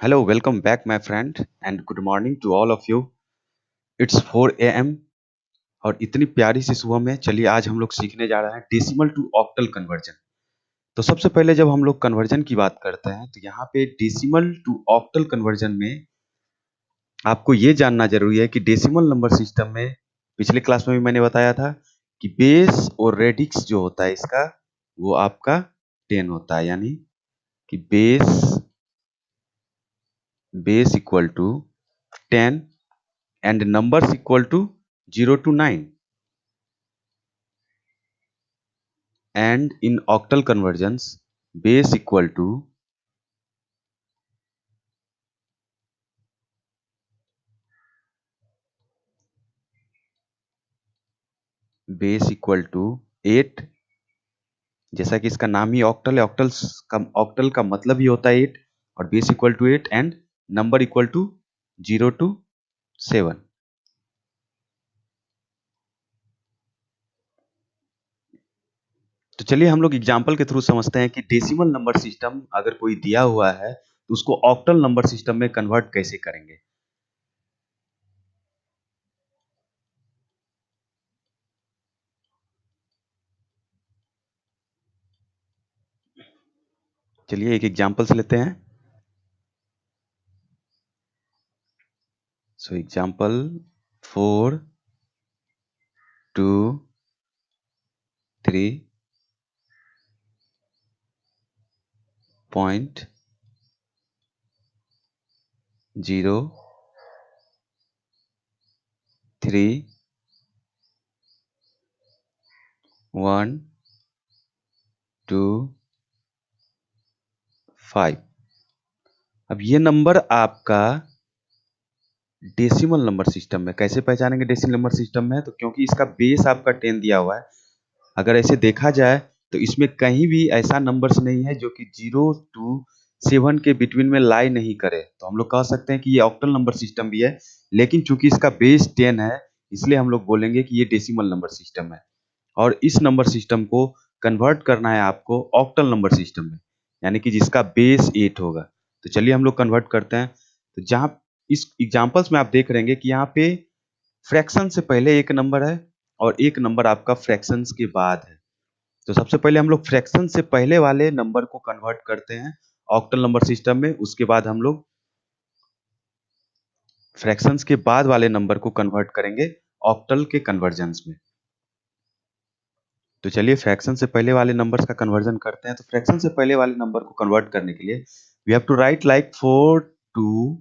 Hello, welcome back, my friend, and good morning to all of you. It's 4 a.m. और इतनी प्यारी सी सुबह में चलिए आज हम लोग सीखने जा रहे हैं डेसिमल टू ऑक्टल कन्वर्जन। तो सबसे पहले जब हम लोग कन्वर्जन की बात करते हैं तो यहाँ पे डेसिमल टू ऑक्टल कन्वर्जन में आपको ये जानना जरूरी है कि डेसिमल नंबर सिस्टम में पिछले क्लास में भी मैंने बताया था कि बेस और रेडिक्स जो होता है इसका वो आपका 10 होता है, यानी कि base equal to 10 and numbers equal to 0 to 9, and in octal conversions base equal to base equal to 8। जैसा कि इसका नाम ही ऑक्टल है, ऑक्टल का मतलब ही होता है 8 और base equal to 8 and number equal to 0 to 7। तो चलिए हम लोग एग्जांपल के थ्रू समझते हैं कि डेसिमल नंबर सिस्टम अगर कोई दिया हुआ है तो उसको ऑक्टल नंबर सिस्टम में कन्वर्ट कैसे करेंगे। चलिए एक एग्जांपल से लेते हैं। So example 4 2 3 point 0 3 1 2 5। अब ये नंबर आपका डेसिमल नंबर सिस्टम में कैसे पहचानेंगे। डेसिमल नंबर सिस्टम में तो क्योंकि इसका बेस आपका 10 दिया हुआ है, अगर ऐसे देखा जाए तो इसमें कहीं भी ऐसा नंबर्स नहीं है जो कि 0 टू 7 के बिटवीन में लाई नहीं करे, तो हम लोग कह सकते हैं कि ये ऑक्टल नंबर सिस्टम भी है। लेकिन चूंकि इसका बेस 10 है इसलिए हम लोग बोलेंगे कि ये डेसिमल नंबर सिस्टम है और इस नंबर सिस्टम को कन्वर्ट करना है आपको ऑक्टल नंबर सिस्टम में, यानी कि जिसका बेस 8 होगा। तो चलिए हम लोग कन्वर्ट करते हैं। तो जहां इस एग्जांपल्स में आप देख रहे हैं कि यहाँ पे फ्रैक्शन से पहले एक नंबर है और एक नंबर आपका फ्रैक्शंस के बाद है। तो सबसे पहले हम लोग फ्रैक्शन से पहले वाले नंबर को कन्वर्ट करते हैं ऑक्टल नंबर सिस्टम में, उसके बाद हम लोग फ्रैक्शंस के बाद वाले नंबर को कन्वर्ट करेंगे ऑक्टल के कन्वर्जन्स में। तो चलिए फ्रैक्शन से पहले वाले नंबर्स का कन्वर्जन करते हैं। तो फ्रैक्शन से पहले वाले नंबर को कन्वर्ट करने के लिए we have to write like 4 2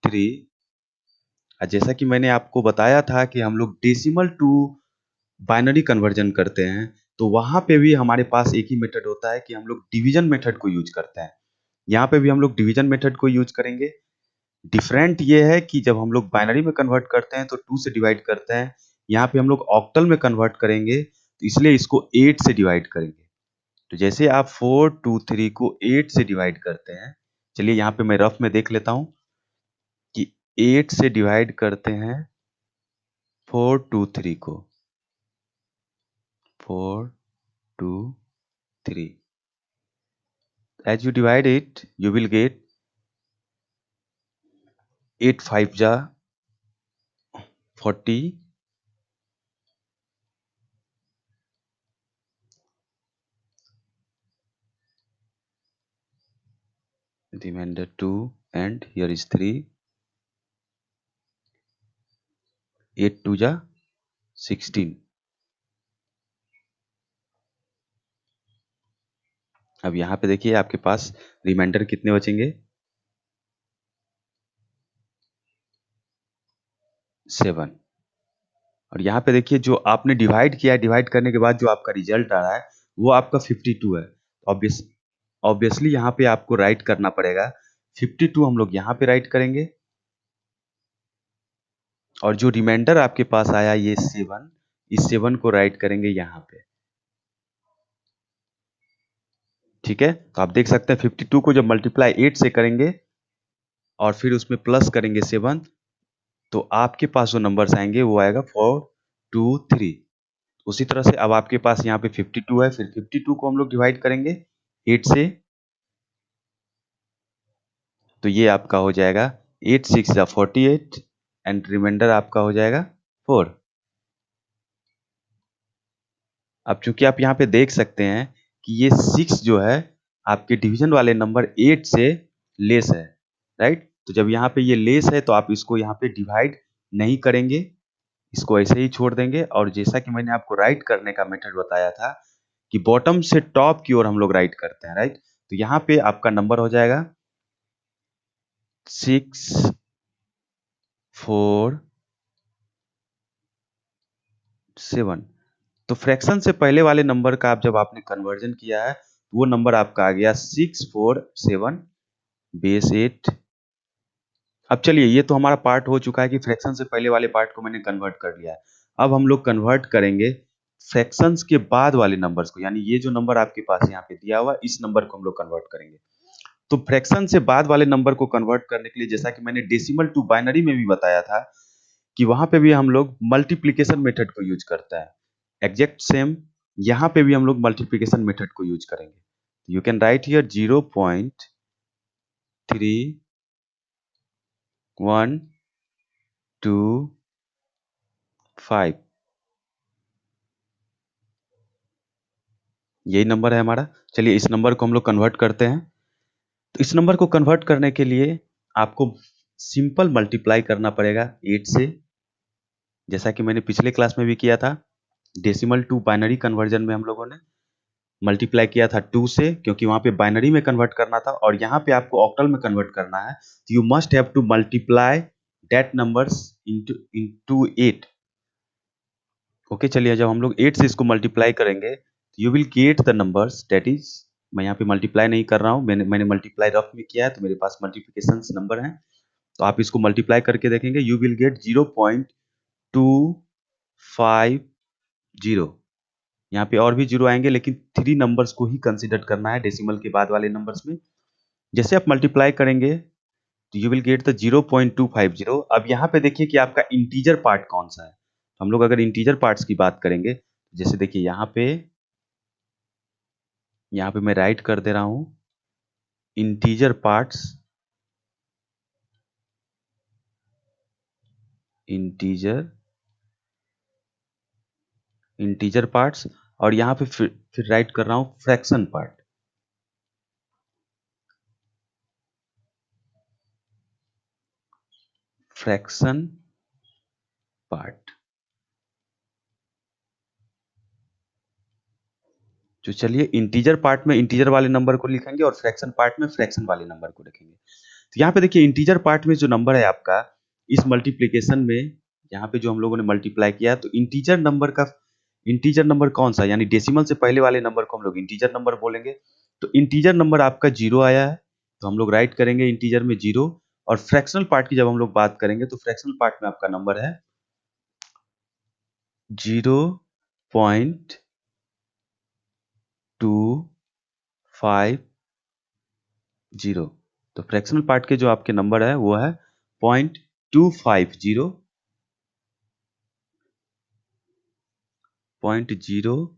3। जैसा कि मैंने आपको बताया था कि हम लोग डेसिमल टू बाइनरी कन्वर्जन करते हैं, तो वहां पे भी हमारे पास एक ही मेथड होता है कि हम लोग डिवीजन मेथड को यूज करते हैं। यहाँ पे भी हम लोग डिवीजन मेथड को यूज करेंगे। डिफरेंट ये है कि जब हम लोग बाइनरी में कन्वर्ट करते हैं तो 2 से डिवाइड करते हैं, यहाँ पे हम लोग ऑक्टल में कन्वर्ट करेंगे तो इसलिए इसको 8 से डिवाइड करेंगे। तो जैसे आप 423 को 8 से डिवाइड करते हैं, चलिए यहाँ पे मैं रफ में देख लेता हूँ कि 8 से डिवाइड करते हैं 423 को, 423। As you divide it, you will get 8 5 जा 40, remainder 2, and here is 3, 8 2 जा 16। अब यहाँ पे देखिए आपके पास रिमाइंडर कितने बचेंगे, 7। और यहाँ पे देखिए जो आपने डिवाइड किया है, डिवाइड करने के बाद जो आपका रिजल्ट आ रहा है वो आपका 52 है। ऑब्वियसली यहाँ पे आपको राइट करना पड़ेगा 52, हम लोग यहाँ पे राइट करेंगे और जो रिमाइंडर आपके पास आया ये 7, इस 7 को राइट करेंगे यहाँ पे। ठीक है, तो आप देख सकते हैं 52 को जब मल्टीप्लाई 8 से करेंगे और फिर उसमें प्लस करेंगे 7, तो आपके पास जो नंबर्स आएंगे वो आएगा 4 2 3। उसी तरह से अब आपके पास यहाँ पे 52 है, फिर 52 को हम लोग डिवाइड करेंगे 8 से, तो ये आपका हो जाएगा 8 6 जा 48 एंड रिमाइंडर आपका हो जाएगा 4। अब चूंकि आप यहाँ पे देख सकते हैं कि ये 6 जो है आपके डिवीजन वाले नंबर 8 से लेस है, राइट? तो जब यहाँ पे ये लेस है तो आप इसको यहाँ पे डिवाइड नहीं करेंगे, इसको ऐसे ही छोड़ देंगे। और जैसा कि मैंने आपको राइट करने का मेथड बताया था कि बॉटम से टॉप की ओर हम लोग राइट करते हैं, राइट? तो यहाँ पे आपका नंबर हो जाएगा 6 4 7। तो फ्रैक्शन से पहले वाले नंबर का आप जब आपने कन्वर्जन किया है तो वो नंबर आपका आ गया 647 बेस 8। अब चलिए, ये तो हमारा पार्ट हो चुका है कि फ्रैक्शन से पहले वाले पार्ट को मैंने कन्वर्ट कर लिया है। अब हम लोग कन्वर्ट करेंगे फ्रैक्शंस के बाद वाले नंबर्स को, यानी ये जो नंबर आपके पास यहाँ पे दिया हुआ इस नंबर को हम लोग कन्वर्ट करेंगे। तो फ्रैक्शन से बाद वाले नंबर को कन्वर्ट करने के लिए, जैसा कि मैंने डेसिमल टू बाइनरी में भी बताया था, कि वहां पे भी हम लोग मल्टीप्लिकेशन मेथड को यूज करते हैं। एग्जैक्ट सेम यहाँ पे भी हम लोग मल्टीप्लिकेशन मेथड को यूज करेंगे। यू कैन राइट हियर 0.312 यही नंबर है हमारा। चलिए इस नंबर को हम लोग कन्वर्ट करते हैं। तो इस नंबर को कन्वर्ट करने के लिए आपको सिंपल मल्टीप्लाई करना पड़ेगा 8 से, जैसा कि मैंने पिछले क्लास में भी किया था। डेसिमल टू बाइनरी कन्वर्जन में हम लोगों ने मल्टीप्लाई किया था 2 से, क्योंकि वहां पे बाइनरी में कन्वर्ट करना था और यहाँ पे आपको ऑक्टल में कन्वर्ट करना है। तो you must have to multiply that numbers into 8। Okay, चलिए जब हम लोग 8 से इसको मल्टीप्लाई करेंगे तो you will get the numbers that is, मैं यहाँ पे मल्टीप्लाई नहीं कर रहा हूँ, मैंने मल्टीप्लाई रफ में किया है तो मेरे पास मल्टीप्लिकेशन नंबर है। तो आप इसको मल्टीप्लाई करके देखेंगे, यू विल गेट 0.250। यहाँ पे और भी जीरो आएंगे लेकिन 3 नंबर्स को ही कंसीडर करना है डेसिमल के बाद वाले नंबर्स में। जैसे आप मल्टीप्लाई करेंगे तो यू विल गेट द 0.250। अब यहाँ पे देखिए कि आपका इंटीजर पार्ट कौन सा है। हम लोग अगर इंटीजर पार्ट्स की बात करेंगे, जैसे देखिए यहाँ पे मैं राइट कर दे रहा हूँ इंटीजर पार्ट्स, इंटीजर पार्ट्स, और यहाँ पे फिर राइट कर रहा हूँ फ्रैक्शन पार्ट, फ्रैक्शन पार्ट। तो चलिए इंटीजर पार्ट में इंटीजर वाले नंबर को लिखेंगे और फ्रैक्शन पार्ट में फ्रैक्शन वाले नंबर को लिखेंगे। तो यहाँ पे देखिए इंटीजर पार्ट में जो नंबर है आपका इस मल्टीप्लिकेशन में, यहाँ पे जो हम लोगों ने मल्टीप्लाई किया है, तो इंटीजर नंबर कौन सा, यानी डेसिमल से पहले वाले नंबर को हम लोग इंटीजर नंबर बोलेंगे। तो इंटीजर नंबर आपका 0 आया है तो हम लोग राइट करेंगे इंटीजर में 0। और फ्रैक्शनल पार्ट की जब हम लोग बात करेंगे तो फ्रैक्शनल पार्ट में आपका नंबर है 0.250। तो फ्रैक्शनल पार्ट के जो आपके नंबर है वो है 0.250।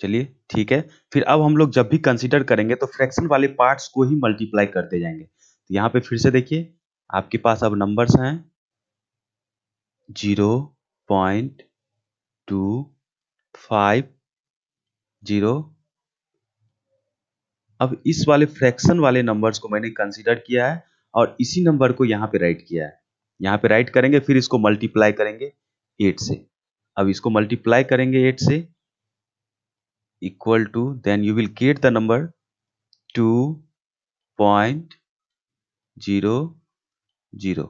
चलिए ठीक है। फिर अब हम लोग जब भी कंसीडर करेंगे तो फ्रैक्शन वाले पार्ट्स को ही मल्टीप्लाई करते जाएंगे। तो यहाँ पे फिर से देखिए आपके पास अब नंबर्स हैं 0.250। अब इस वाले फ्रैक्शन वाले नंबर्स को मैंने कंसीडर किया है और इसी नंबर को यहाँ पे राइट किया है। यहाँ पे राइट करेंगे फिर इसको मल्टीप्लाई करेंगे 8 से। अब इसको मल्टीप्लाई करेंगे 8 से equal to, then you will get the number 2.00।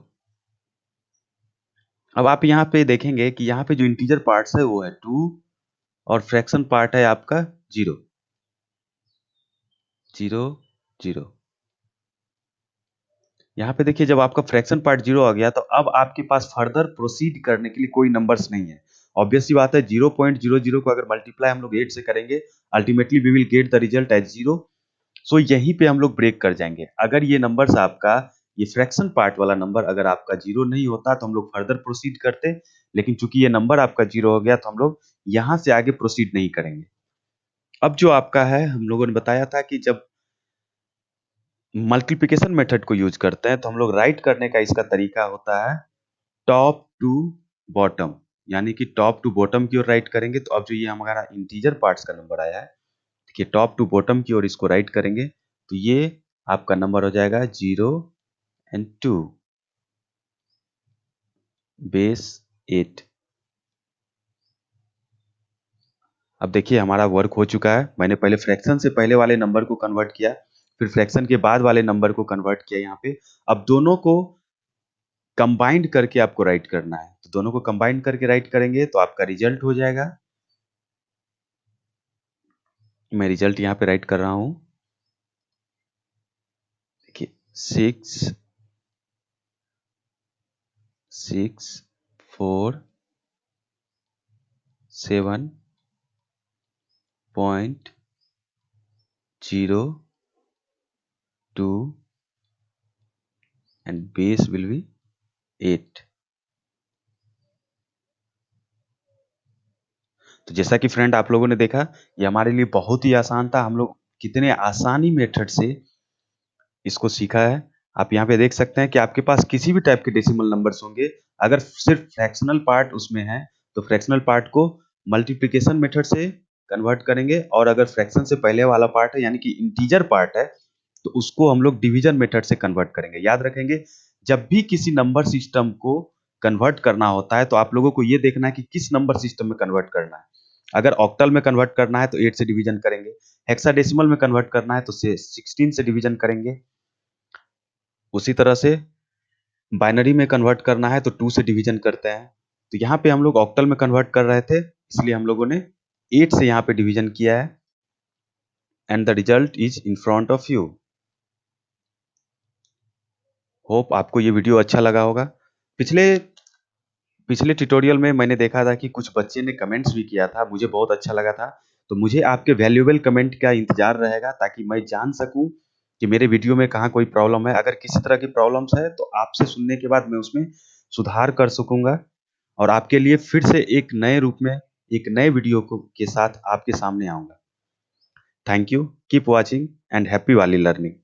अब आप यहाँ पे देखेंगे कि यहाँ पे जो इंटीजर पार्ट्स है वो है 2 और फ्रैक्शन पार्ट है आपका 0 0 0। यहाँ पे देखिए जब आपका फ्रैक्शन पार्ट 0 आ गया तो अब आपके पास फर्दर प्रोसीड करने के लिए कोई नंबर्स नहीं है। ऑब्वियस सी बात है 0.00 को अगर मल्टीप्लाई हम लोग 8 से करेंगे ultimately we will get the result as 0। So यहीं पे हम लोग ब्रेक कर जाएंगे। अगर ये नंबर्स आपका, ये फ्रैक्शन पार्ट वाला नंबर अगर आपका 0 नहीं होता तो हम लोग फर्दर प्रोसीड करते, लेकिन चूंकि ये नंबर आपका 0 हो गया तो हम लोग यहाँ से आगे प्रोसीड नहीं करेंगे। अब जो आपका है, हम लोगों ने बताया था कि जब मल्टीप्लिकेशन मेथड को यूज करते हैं तो हम लोग राइट करने का इसका तरीका होता है टॉप टू बॉटम, यानी कि टॉप टू बॉटम की ओर राइट करेंगे। तो अब जो ये हमारा इंटीजर पार्ट्स का नंबर आया है, देखिए टॉप टू बॉटम की ओर इसको राइट करेंगे तो ये आपका नंबर हो जाएगा 0 और 2 बेस 8। अब देखिए हमारा वर्क हो चुका है। मैंने पहले फ्रैक्शन से पहले वाले नंबर को कन्वर्ट किया, फिर फ्रैक्शन के बाद वाले नंबर को कन्वर्ट किया यहाँ पे। अब दोनों को कंबाइंड करके आपको राइट करना है, तो दोनों को कंबाइंड करके राइट करेंगे तो आपका रिजल्ट हो जाएगा। मैं रिजल्ट यहाँ पे राइट कर रहा हूँ, देखिए 647.02 and base will be 8। तो जैसा कि फ्रेंड आप लोगों ने देखा, ये हमारे लिए बहुत ही आसान था। हम लोग कितने आसानी मेथड से इसको सीखा है। आप यहाँ पे देख सकते हैं कि आपके पास किसी भी टाइप के डेसिमल नंबर्स होंगे, अगर सिर्फ फ्रैक्शनल पार्ट उसमें है तो फ्रैक्शनल पार्ट को मल्टीप्लिकेशन मेथड से कन्वर्ट करेंगे, और अगर फ्रैक्शन से पहले वाला पार्ट है यानी कि इंटीजर पार्ट है तो उसको हम लोग डिवीजन मेथड से कन्वर्ट करेंगे। याद रखेंगे, जब भी किसी नंबर सिस्टम को कन्वर्ट करना होता है तो आप लोगों को ये देखना है कि किस नंबर सिस्टम में कन्वर्ट करना है। अगर ऑक्टल में कन्वर्ट करना है तो 8 से डिवीजन करेंगे, हेक्साडेसिमल में कन्वर्ट करना है तो 16 से डिवीजन करेंगे, उसी तरह से बाइनरी में कन्वर्ट करना है तो 2 से डिवीजन करते हैं। तो यहाँ पे हम लोग ऑक्टल में कन्वर्ट कर रहे थे, इसलिए हम लोगों ने 8 से यहाँ पे डिवीजन किया है, and the result is in front of you. Hope आपको ये वीडियो अच्छा लगा होगा। पिछले पिछले ट्यूटोरियल में मैंने देखा था कि कुछ बच्चे ने कमेंट्स भी किया था, मुझे बहुत अच्छा लगा था। तो मुझे आपके वैल्यूएबल कमेंट का इंतजार रहेगा ताकि मैं जान सकूं कि मेरे वीडियो में कहाँ कोई प्रॉब्लम है। अगर किसी तरह की प्रॉब्लम्स है तो आपसे सुनने के बाद मैं उसमें सुधार कर सकूंगा और आपके लिए फिर से एक नए रूप में एक नए वीडियो को के साथ आपके सामने आऊंगा। Thank you, keep watching and happy वाली लर्निंग।